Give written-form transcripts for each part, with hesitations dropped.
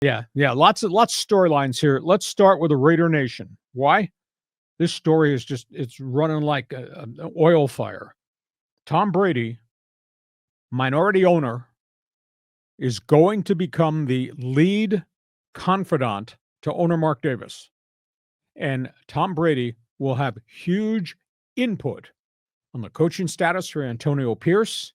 Yeah. Lots of storylines here. Let's start with the Raider Nation. Why? This story is it's running like an oil fire. Tom Brady, minority owner, is going to become the lead confidant to owner Mark Davis. And Tom Brady will have huge input on the coaching status for Antonio Pierce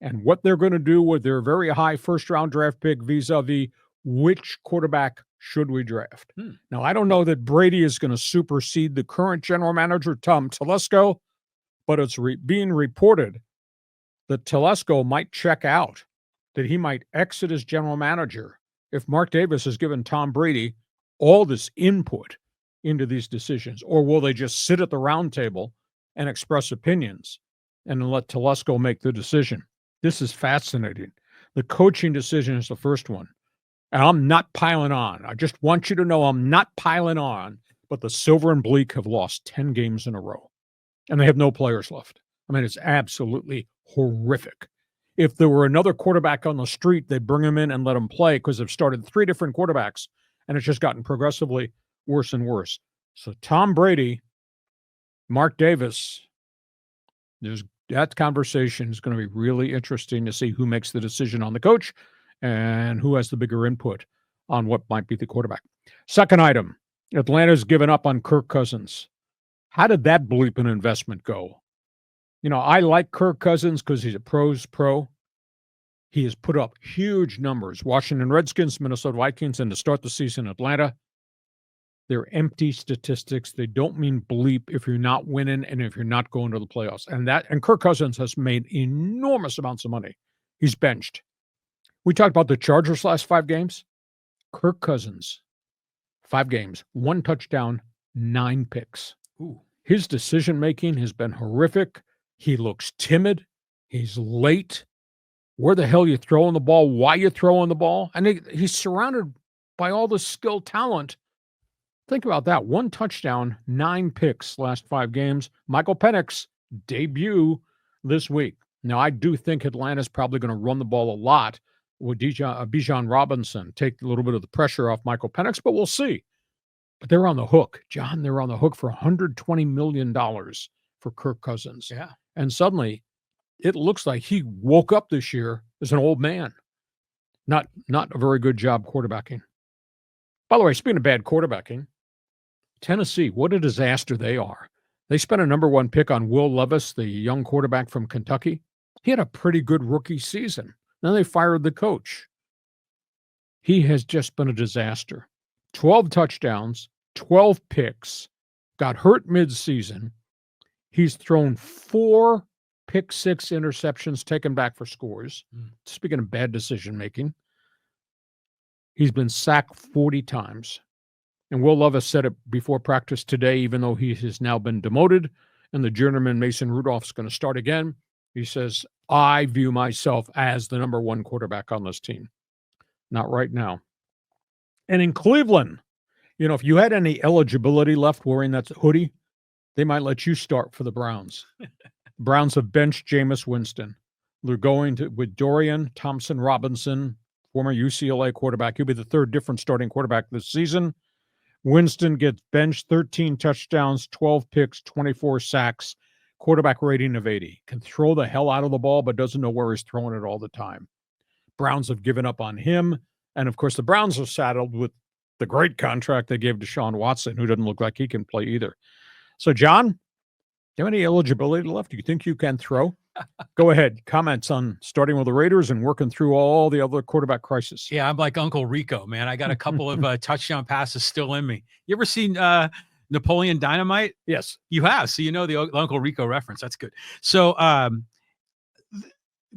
and what they're going to do with their very high first-round draft pick vis-a-vis which quarterback should we draft. Now, I don't know that Brady is going to supersede the current general manager, Tom Telesco, but it's being reported that Telesco might check out, that he might exit as general manager if Mark Davis has given Tom Brady all this input into these decisions. Or will they just sit at the round table and express opinions and let Telesco make the decision? This is fascinating. The coaching decision is the first one. And I'm not piling on. I just want you to know I'm not piling on. But the Silver and Bleak have lost 10 games in a row. And they have no players left. I mean, it's absolutely horrific. If there were another quarterback on the street, they'd bring him in and let him play because they've started 3 different quarterbacks. And it's just gotten progressively worse and worse. So Tom Brady, Mark Davis, that conversation is going to be really interesting to see who makes the decision on the coach and who has the bigger input on what might be the quarterback. Second item, Atlanta's given up on Kirk Cousins. How did that bleeping investment go? You know, I like Kirk Cousins because he's a pro's pro. He has put up huge numbers. Washington Redskins, Minnesota Vikings, and to start the season, Atlanta. They're empty statistics. They don't mean bleep if you're not winning and if you're not going to the playoffs. And Kirk Cousins has made enormous amounts of money. He's benched. We talked about the Chargers' last 5 games. Kirk Cousins, 5 games, 1 touchdown, 9 picks. Ooh. His decision-making has been horrific. He looks timid. He's late. Where the hell are you throwing the ball? Why are you throwing the ball? And he's surrounded by all this skilled talent. Think about that. 1 touchdown, 9 picks last 5 games. Michael Penix debut this week. Now, I do think Atlanta's probably going to run the ball a lot with Bijan Robinson, take a little bit of the pressure off Michael Penix, but we'll see. But they're on the hook. John, they're on the hook for $120 million for Kirk Cousins. Yeah. And suddenly, it looks like he woke up this year as an old man. Not a very good job quarterbacking. By the way, speaking of bad quarterbacking, Tennessee, what a disaster they are. They spent a number 1 pick on Will Levis, the young quarterback from Kentucky. He had a pretty good rookie season. Then they fired the coach. He has just been a disaster. 12 touchdowns, 12 picks, got hurt midseason. He's thrown 4 pick-6 interceptions taken back for scores. Speaking of bad decision-making, he's been sacked 40 times. And Will Levis said it before practice today, even though he has now been demoted and the journeyman Mason Rudolph's going to start again. He says, I view myself as the number 1 quarterback on this team. Not right now. And in Cleveland, you know, if you had any eligibility left wearing that hoodie, they might let you start for the Browns. Browns have benched Jameis Winston. They're going with Dorian Thompson-Robinson, former UCLA quarterback. He'll be the 3rd different starting quarterback this season. Winston gets benched, 13 touchdowns, 12 picks, 24 sacks, quarterback rating of 80. Can throw the hell out of the ball, but doesn't know where he's throwing it all the time. Browns have given up on him. And, of course, the Browns are saddled with the great contract they gave Deshaun Watson, who doesn't look like he can play either. So, John, do you have any eligibility left? Do you think you can throw? Go ahead. Comments on starting with the Raiders and working through all the other quarterback crisis. Yeah, I'm like Uncle Rico, man. I got a couple of touchdown passes still in me. You ever seen Napoleon Dynamite? Yes. You have. So you know the Uncle Rico reference. That's good. So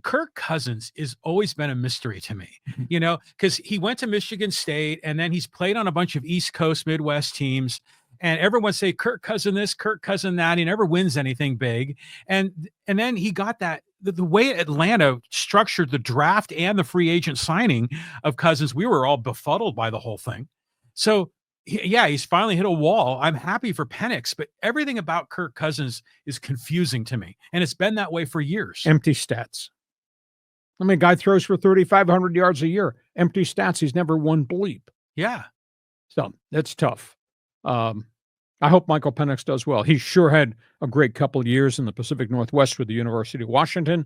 Kirk Cousins has always been a mystery to me, you know, because he went to Michigan State and then he's played on a bunch of East Coast, Midwest teams. And everyone say Kirk Cousin this, Kirk Cousin that. He never wins anything big. And then he got that the way Atlanta structured the draft and the free agent signing of Cousins, we were all befuddled by the whole thing. So he's finally hit a wall. I'm happy for Penix, but everything about Kirk Cousins is confusing to me. And it's been that way for years. Empty stats. I mean, guy throws for 3,500 yards a year. Empty stats. He's never won bleep. Yeah. So that's tough. I hope Michael Penix does well. He sure had a great couple of years in the Pacific Northwest with the University of Washington,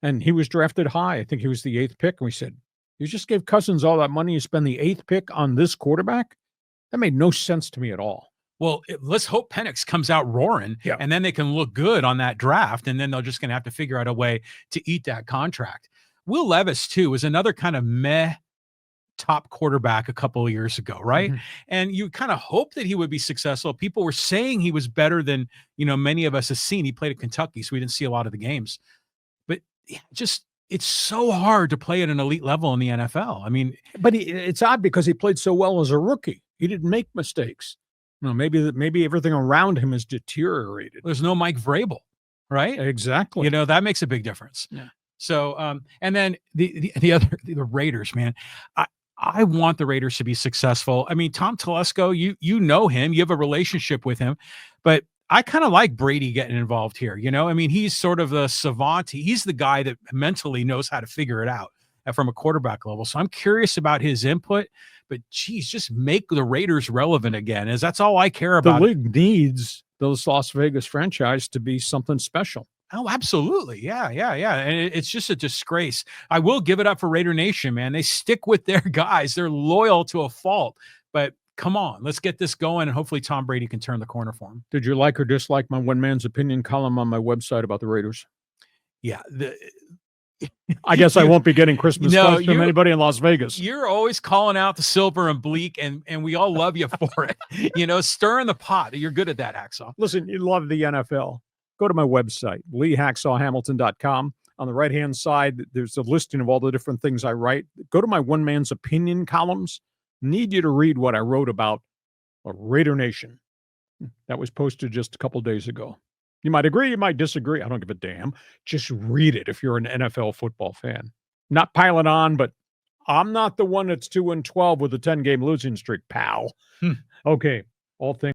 and he was drafted high. I think he was the 8th pick. And we said, you just gave Cousins all that money. You spend the 8th pick on this quarterback? That made no sense to me at all. Well, let's hope Penix comes out roaring, and then they can look good on that draft, and then they're just going to have to figure out a way to eat that contract. Will Levis, too, was another kind of meh top quarterback a couple of years ago, right? Mhm. And you kind of hope that he would be successful. People were saying he was better than, many of us have seen. He played at Kentucky, so we didn't see a lot of the games. But just it's so hard to play at an elite level in the NFL. I mean, but it's odd because he played so well as a rookie. He didn't make mistakes. Maybe everything around him has deteriorated. there's no Mike Vrabel, right? Exactly. That makes a big difference. Yeah. So, and then the Raiders, man, I want the Raiders to be successful. I mean, Tom Telesco, you know him, you have a relationship with him, but I kind of like Brady getting involved here. I mean, he's sort of the savant. He's the guy that mentally knows how to figure it out from a quarterback level. So I'm curious about his input, but geez, just make the Raiders relevant again, as that's all I care about. The league needs those Las Vegas franchise to be something special. Oh, absolutely. Yeah. And it's just a disgrace. I will give it up for Raider Nation, man. They stick with their guys. They're loyal to a fault. But come on, let's get this going, and hopefully Tom Brady can turn the corner for him. Did you like or dislike my one man's opinion column on my website about the Raiders? Yeah. I guess I won't be getting Christmas cards from anybody in Las Vegas. You're always calling out the silver and bleak, and we all love you for it. Stirring the pot. You're good at that, Hacksaw. Listen, you love the NFL. Go to my website, leehacksawhamilton.com. On the right-hand side, there's a listing of all the different things I write. Go to my one man's opinion columns. Need you to read what I wrote about a Raider Nation. That was posted just a couple days ago. You might agree, you might disagree. I don't give a damn. Just read it if you're an NFL football fan. Not piling on, but I'm not the one that's 2-12 with a 10-game losing streak, pal. Okay, all things.